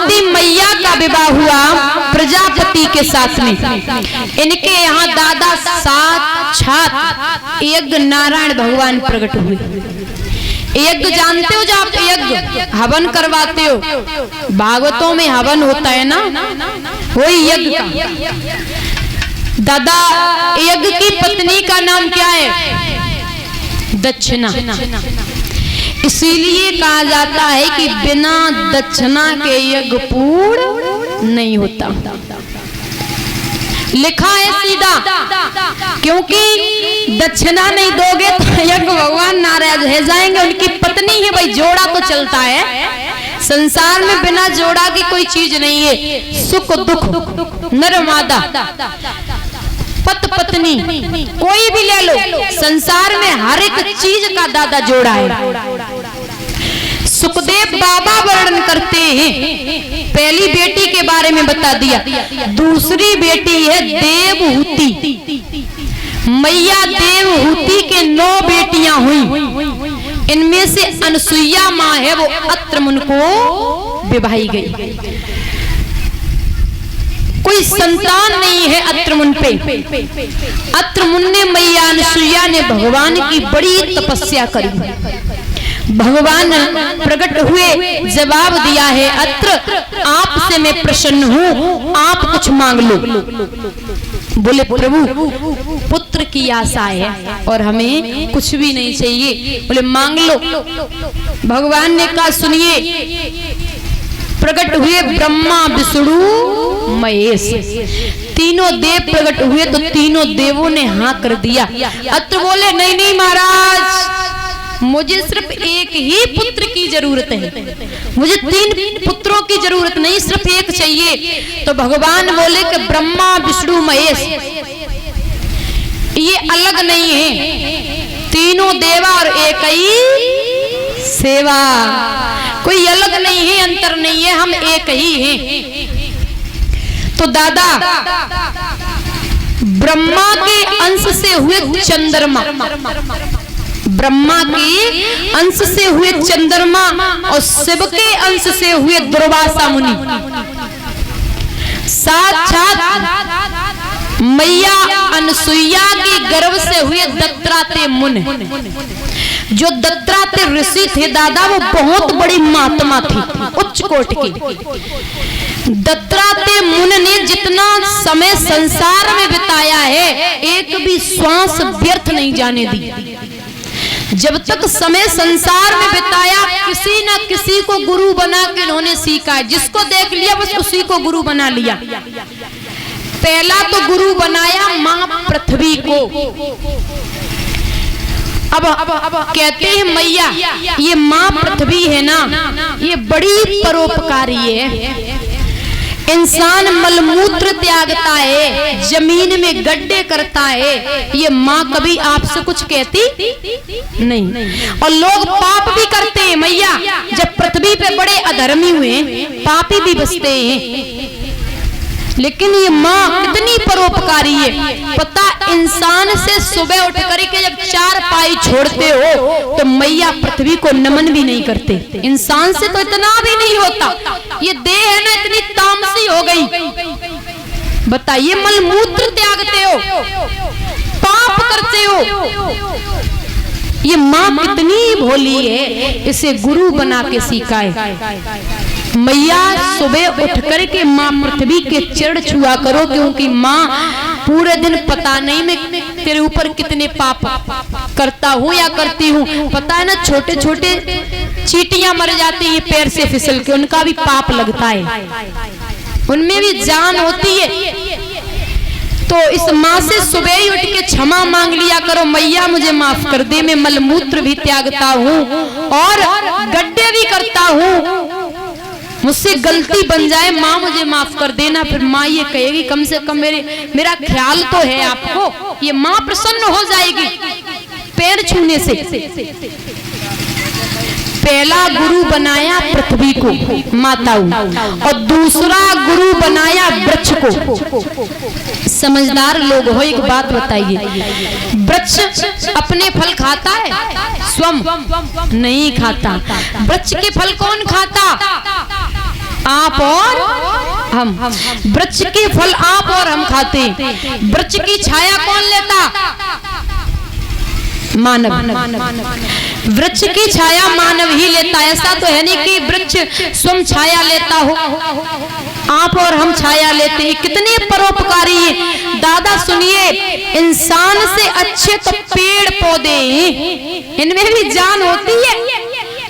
कुंती मैया का विवाह हुआ प्रजापति के साथ में। इनके यहाँ दादा साक्षात यज्ञ नारायण भगवान प्रकट हुए। यज्ञ जानते हो, जो आप यज्ञ हवन करवाते हो, भागवतों में हवन होता है ना, वही यज्ञ का। दादा यज्ञ की पत्नी का नाम क्या है? दक्षिणा। इसीलिए कहा जाता है कि बिना दक्षिणा के यज्ञ पूर्ण नहीं होता। लिखा है सीधा, क्योंकि दक्षिणा नहीं दोगे तो यज्ञ भगवान नाराज हो जाएंगे। उनकी पत्नी है भाई, जोड़ा तो चलता है संसार में, बिना जोड़ा की कोई चीज नहीं है। सुख दुख नर मादा पत पत्नी कोई भी ले लो, संसार में हर एक चीज का दादा जोड़ा है। सुखदेव बाबा वर्णन करते हैं, पहली बेटी के बारे में बता दिया, दूसरी बेटी है देवहूति। मैया देवहूति के 9 बेटियां हुई। इनमें से अनसुईया माँ है, वो अत्र मुनि को विवाही गई। कोई संतान नहीं है अत्रमुन पे। अत्रमुन ने मैया अनसुईया ने भगवान की बड़ी तपस्या करी। भगवान प्रकट हुए, जवाब दिया है, अत्र आपसे मैं प्रसन्न हूँ, आप कुछ मांग लो। बोले प्रभु पुत्र की आशा है और हमें कुछ भी नहीं चाहिए। बोले मांग लो। भगवान ने कहा सुनिए, प्रकट हुए ब्रह्मा विष्णु महेश, तीनों देव प्रकट हुए तो तीनों देवों ने हाँ कर दिया। अत्र बोले नहीं नहीं महाराज, मुझे सिर्फ एक ही पुत्र की जरूरत है, मुझे 3 पुत्रों की जरूरत नहीं, सिर्फ एक चाहिए। तो भगवान बोले कि ब्रह्मा विष्णु महेश ये अलग नहीं है, तीनों देवा और एक ही सेवा, कोई अलग नहीं है, अंतर नहीं है, हम एक ही हैं। तो दादा ब्रह्मा के अंश से हुए चंद्रमा, ब्रह्मा के अंश से हुए चंद्रमा और शिव के अंश से हुए दुर्वासा मुनि, साक्षात मैया अनसुईया के गर्भ से हुए दत्तात्रेय मुनि। जो दत्तात्रेय ऋषि थे दादा, वो बहुत बड़ी महात्मा थी, उच्च कोटि की। दत्तात्रेय मुनि ने जितना समय संसार में बिताया है, एक भी श्वास व्यर्थ नहीं जाने दी। जब तक समय संसार में बिताया, किसी न किसी को गुरु बना के इन्होंने सीखा है। जिसको देख लिया बस उसी को गुरु बना लिया। पहला तो गुरु बनाया मां पृथ्वी को। अब कहते हैं मैया, ये मां पृथ्वी है ना, ये बड़ी परोपकारी है। इंसान मलमूत्र त्यागता है, जमीन में गड्ढे करता है, ये माँ कभी आपसे कुछ कहती नहीं। और लोग पाप भी करते हैं मैया, जब पृथ्वी पे बड़े अधर्मी हुए, पापी भी बसते हैं, लेकिन ये माँ इतनी परोपकारी है। पता इंसान से सुबह उठ करके जब 4 पाई छोड़ते हो तो मैया पृथ्वी को नमन भी नहीं करते। इंसान से तो इतना भी नहीं होता। ये देह है ना, इतनी तामसी हो गई। बताइए, मलमूत्र त्यागते हो, पाप करते हो, ये माँ कितनी भोली है, इसे गुरु बना के सीखा है। मैया सुबह उठ करके माँ पृथ्वी के चरण छुआ करो, क्योंकि माँ पूरे दिन पता नहीं मैं तेरे ऊपर कितने पाप करता हूँ या करती हूँ। पता है ना, छोटे छोटे चींटियां मर जाती है पैर से फिसल के, उनका भी पाप लगता है, उनमें भी जान होती है। तो इस माँ से सुबह ही उठ के क्षमा मांग लिया करो, मैया मुझे माफ कर दे, मैं मलमूत्र भी त्यागता हूँ और गड्ढे भी करता हूँ, मुझसे गलती बन जाए, माँ मुझे माफ कर देना। फिर माँ ये कहेगी कम से कम मेरा ख्याल तो है आपको, ये माँ प्रसन्न हो जाएगी पैर छूने से। पहला गुरु बनाया पृथ्वी को, माताओं, और दूसरा गुरु बनाया वृक्ष को। समझदार लोग हो, एक बात बताइए, वृक्ष अपने फल खाता है? स्वयं नहीं खाता। वृक्ष के फल कौन खाता? आप और हम, वृक्ष के फल आप और हम खाते, वृक्ष की छाया कौन लेता? मानव। वृक्ष की छाया मानव ही लेता, ऐसा तो है नहीं कि वृक्ष स्वयं छाया लेता हो, आप और हम छाया लेते हैं। कितने परोपकारी हैं दादा। सुनिए, इंसान से अच्छे तो पेड़ पौधे हैं, इनमें भी जान होती है।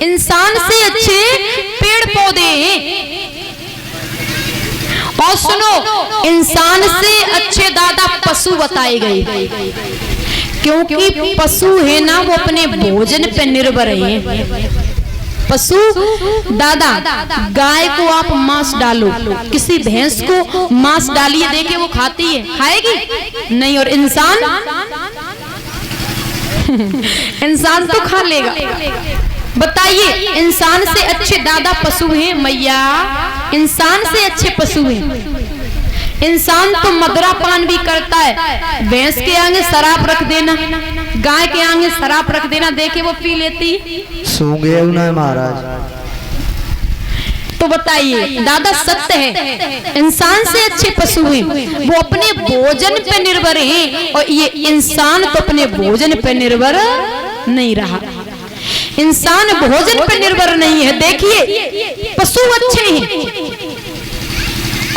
इंसान से अच्छे पेड़ पौधे हैं। और सुनो, इंसान से अच्छे दादा पशु बताए गए, क्योंकि पशु है ना वो अपने भोजन पे निर्भर है। पशु दादा, गाय को आप मांस डालो, किसी भैंस को मांस डालिए, देखे वो खाती है? खाएगी नहीं। और इंसान इंसान तो खा लेगा। बताइए, इंसान से अच्छे दादा पशु हैं मैया, इंसान से अच्छे पशु हैं। इंसान तो मदरा पान भी करता है, भैंस के आगे शराब रख देना, गाय के आगे शराब रख देना, देखे वो पी लेती। सूंघे ना महाराज। तो बताइए दादा, सत्य है, इंसान से अच्छे पशु हैं, वो अपने भोजन पे निर्भर हैं, और ये इंसान तो अपने भोजन पे निर्भर नहीं रहा। इंसान भोजन पर निर्भर नहीं है। देखिए, पशु अच्छे हैं।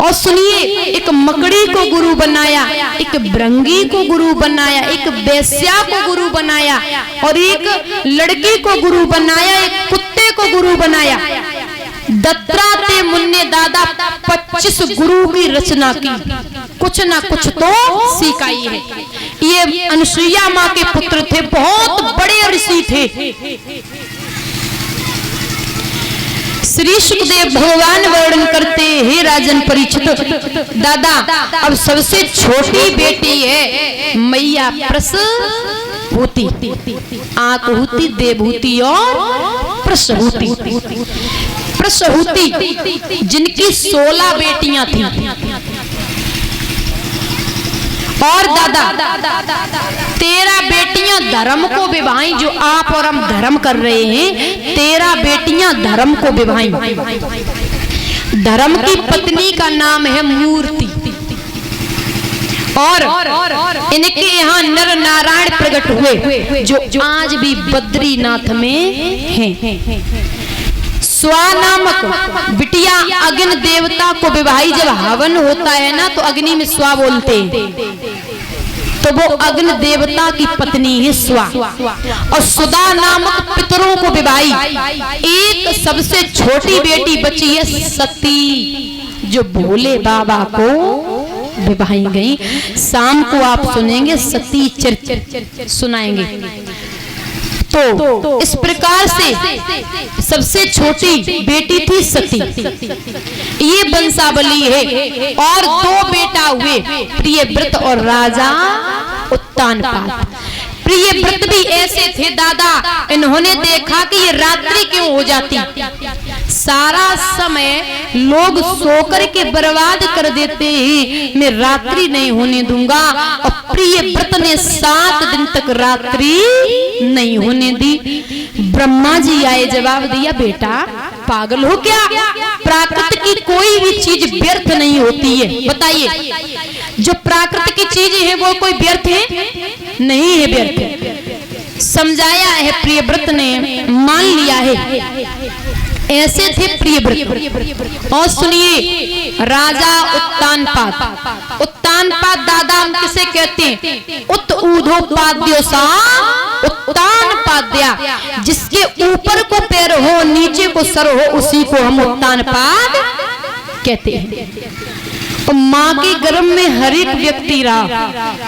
और सुनिए, एक मकड़ी को गुरु बनाया, एक भृंगी को गुरु बनाया, एक वेश्या को गुरु बनाया, और एक लड़की को गुरु बनाया, एक कुत्ते को गुरु बनाया। दत्तात्रेय मुन्ने दादा 25 गुरु की रचना की, कुछ ना कुछ तो सिखाई है। ये अनुसुईया माँ के पुत्र थे, बहुत बड़े ऋषि थे। श्री सुखदेव भगवान वर्णन करते हैं, राजन परीक्षित दादा, अब सबसे छोटी बेटी है मैया प्रसूति, आकुति, देवहूति और प्रसूति। प्रसूति जिनकी 16 बेटियां थी। और दादा 13 बेटियां धर्म को विभाई, जो आप और हम धर्म कर रहे हैं, 13 बेटियां धर्म को विभाई। धर्म की पत्नी का नाम है मूर्ति, और इनके यहाँ नर नारायण प्रकट हुए, जो आज भी बद्रीनाथ में हैं। स्वा नामक बिटिया अग्नि देवता को विवाही, जब हवन होता है ना तो अग्नि में स्वा बोलते हैं, तो वो अग्नि देवता की पत्नी है स्वा। और सुधा नामक पितरों को विवाही। एक सबसे छोटी बेटी बची है सती, जो भोले बाबा को विवाही गई। शाम को आप सुनेंगे सती चरित्र सुनाएंगे। तो इस प्रकार से सबसे छोटी बेटी थी सती, ये वंशावली है। और 2 बेटा हुए, प्रियव्रत और राजा उत्तानपाद। प्रियव्रत भी ऐसे थे दादा, इन्होंने देखा कि ये रात्रि क्यों हो जाती, सारा समय लोग सोकर के बर्बाद कर देते हैं, मैं रात्रि नहीं होने दूंगा। और प्रियव्रत ने 7 दिन तक रात्रि नहीं होने दी। ब्रह्मा जी आए, जवाब दिया, बेटा पागल हो क्या? प्राकृत की कोई भी चीज व्यर्थ नहीं होती है। बताइए, जो प्राकृत की चीज है वो कोई व्यर्थ है? नहीं है व्यर्थ। समझाया है प्रियव्रत ने, मान लिया है। ऐसे थे प्रियव्रत। और सुनिए, राजा उत्तानपाद। उत्तानपाद दादा हम किसे कहते हैं? उत ऊर्ध्वपाद्यो सा उत्तानपाद्या, जिसके ऊपर को पैर हो नीचे को सर हो, उसी को हम उत्तानपाद कहते हैं। और माँ के गर्भ में हर एक व्यक्ति रहा,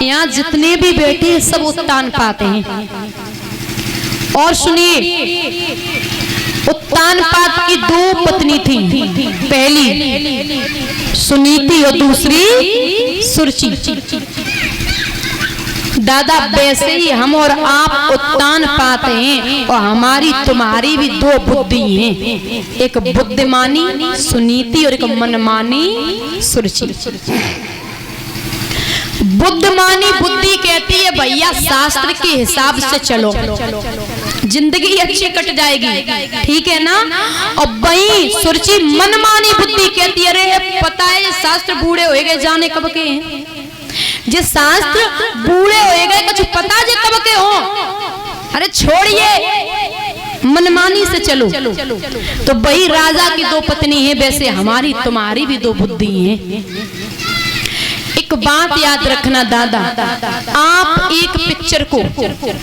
यहाँ जितने भी बैठे सब उत्तानपाद हैं। और सुनिए, उत्तानपाद की 2 पत्नी थी, पहली सुनीति और दूसरी सुरुचि। दादा वैसे ही हम और आप उत्तानपाद हैं, और हमारी तुम्हारी भी 2 बुद्धि हैं, एक बुद्धिमानी सुनीति और एक मनमानी सुरुचि। बुद्धिमानी बुद्धि कहती है भैया शास्त्र के हिसाब से चलो, जिंदगी अच्छी कट जाएगी, ठीक है ना। और वही सुरची मनमानी बुद्धि कहती है, अरे पता है शास्त्र बूढ़े होए गए जाने कब के हैं, जे शास्त्र बूढ़े होए गए कुछ पता जे कब के हो, अरे छोड़िए मनमानी से चलो। तो वही राजा की दो पत्नी है, वैसे हमारी तुम्हारी भी दो बुद्धि है। एक बात याद रखना दादा, आप एक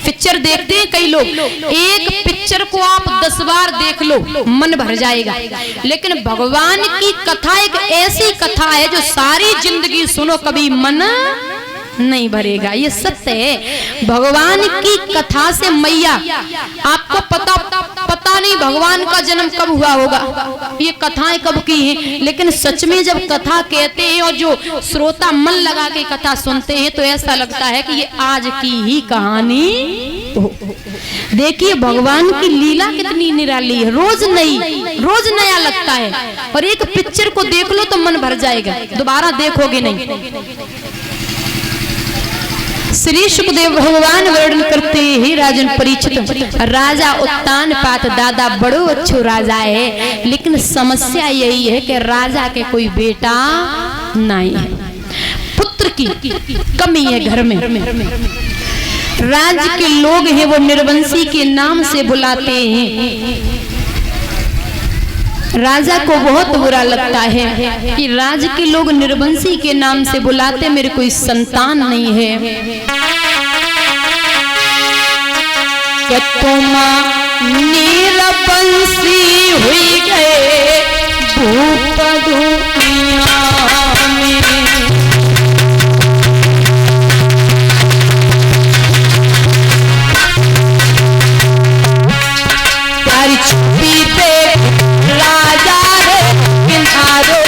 पिक्चर देखते हैं कई लोग, एक पिक्चर को आप 10 बार देख लो मन भर जाएगा, लेकिन भगवान की कथा एक ऐसी कथा है जो सारी जिंदगी सुनो कभी मन नहीं भरेगा, ये सत्य है। भगवान की कथा से मैया आपको पता नहीं भगवान का जन्म कब हुआ होगा, ये कथाएं कब की हैं, लेकिन सच में जब कथा कहते हैं और जो श्रोता मन लगा के कथा सुनते हैं तो ऐसा लगता है कि ये आज की ही कहानी। देखिए भगवान की लीला कितनी निराली है, रोज नया लगता है। और एक पिक्चर को देख लो तो मन भर जाएगा, दोबारा देखोगे नहीं। श्री सुखदेव भगवान वर्णन करते हैं, राजन परीक्षित राजा उत्तानपाद दादा बड़ो अच्छो राजा है, लेकिन समस्या यही है कि राजा के कोई बेटा नहीं है, पुत्र की कमी है घर में। राज्य के लोग हैं वो निर्वंशी के नाम से बुलाते हैं। राजा को बहुत बुरा लगता है कि राज्य के लोग निर्वंशी के नाम से बुलाते, मेरे कोई संतान नहीं है। क्या तुम निर्वंशी हुई गए भूप दुनिया में, प्यारी छुपी पे राजा रे किनारों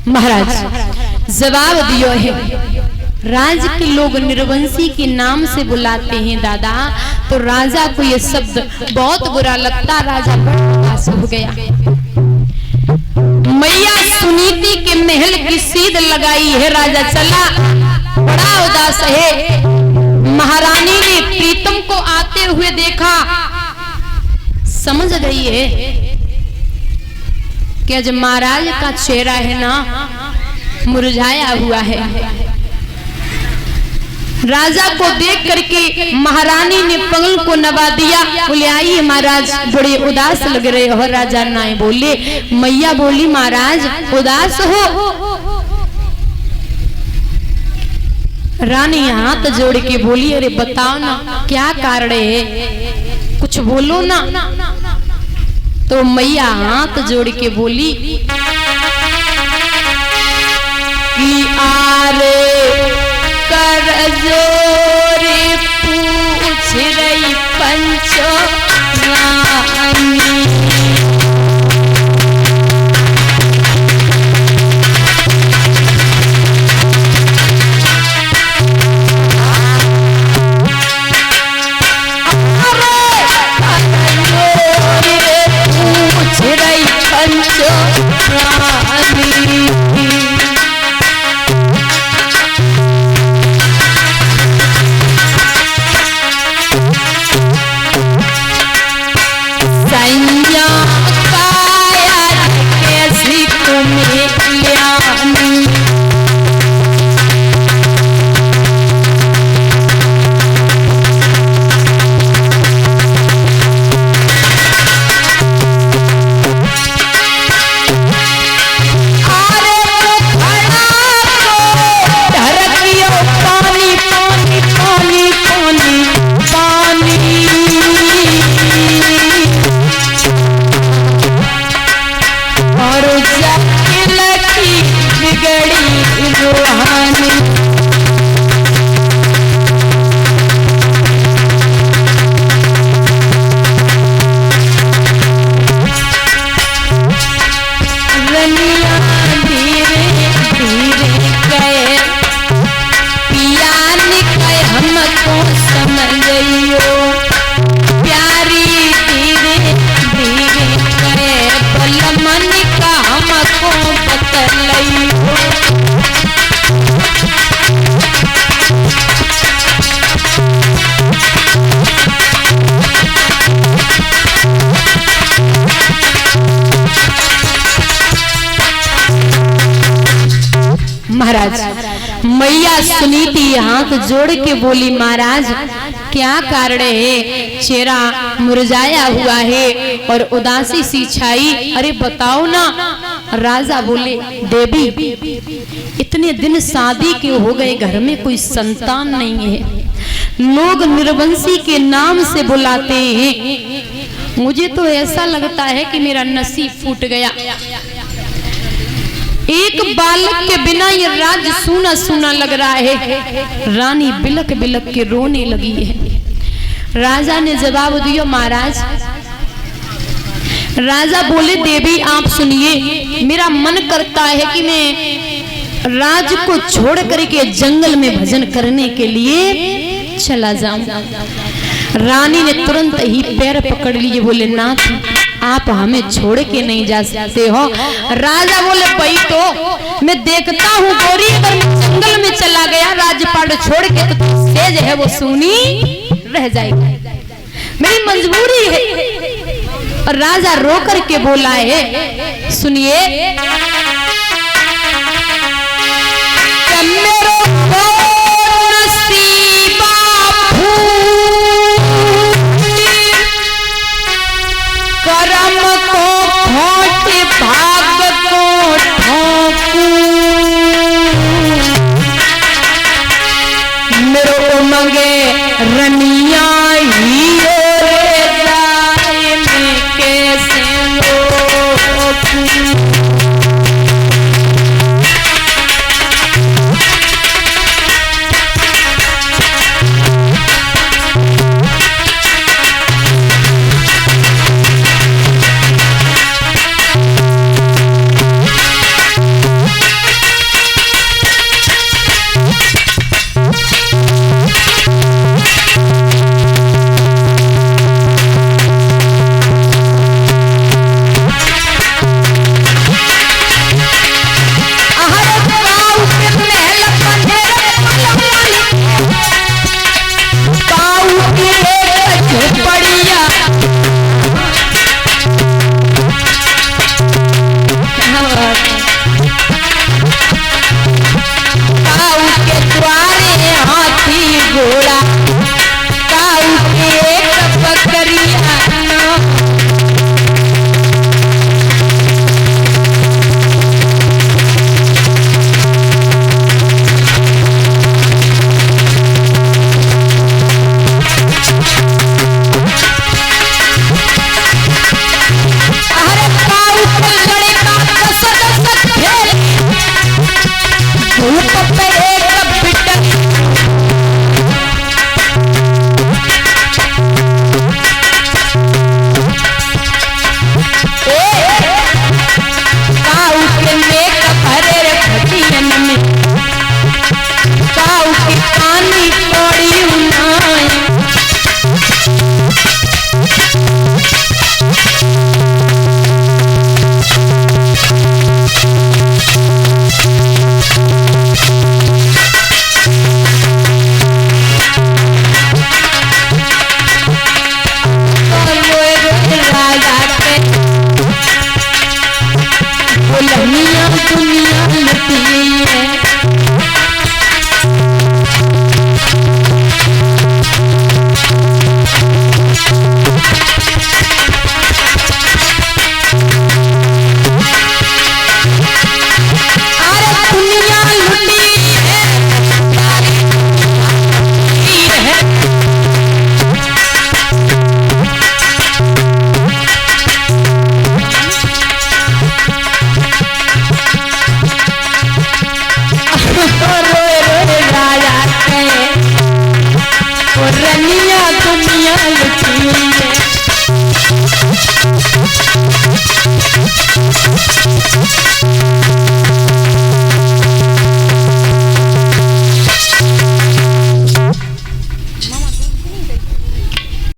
महाराज जवाब दियो है। राज्य के लोग निर्वंशी के नाम से बुलाते हैं दादा, तो राजा को ये शब्द बहुत बुरा लगता, राजा बड़ा उदास हो गया। मैया सुनीति के महल की सीध लगाई है, राजा चला बड़ा उदास है। महारानी ने प्रीतम को आते हुए देखा, समझ गई है कि आज महाराज का चेहरा है ना मुरझाया हुआ है। राजा को देख करके महारानी ने पगल को नवा दिया, बोले आइए महाराज बड़े उदास लग रहे हो। राजा नाय बोले, मैया बोली महाराज उदास हो। रानी हाथ जोड़ के बोली, अरे बताओ ना क्या कारण है, कुछ बोलो ना। तो मैया हाथ जोड़ के बोली कि आरे कर जोरे पूछ रही पंचो रानी, पूछ रही पंचो महाराज मैया सुनीति हाथ जोड़ के बोली, महाराज क्या कारण है, चेहरा मुरझाया हुआ है और उदासी सी छाई, अरे बताओ ना। राजा बोले, देवी इतने दिन शादी के हो गए, घर में कोई संतान नहीं है, लोग निर्वंशी के नाम से बुलाते हैं, मुझे तो ऐसा लगता है कि मेरा नसीब फूट गया। एक बालक के बिना ये राज्य सूना सूना लग रहा है। रानी बिलक बिलक के रोने लगी है। राजा ने जवाब दिया, महाराज। राजा बोले, देवी आप सुनिए, मेरा मन करता है कि मैं राज को छोड़ करके जंगल में भजन करने के लिए चला जाऊं। रानी ने तुरंत ही पैर पकड़ लिए, बोले, नाथ आप हमें छोड़ के नहीं जा सकते हो। राजा बोले, भाई तो मैं देखता हूँ गौरी, अगर मैं जंगल में चला गया राजपाट छोड़ के तो सेज है वो सूनी रह जाएगी, मेरी मजबूरी है। और राजा रो करके बोला है, सुनिए, करम को खोटे भाग को ठोकू, मेरो मंगे रनिया ही रे जाए, मैं कैसे रोकूं।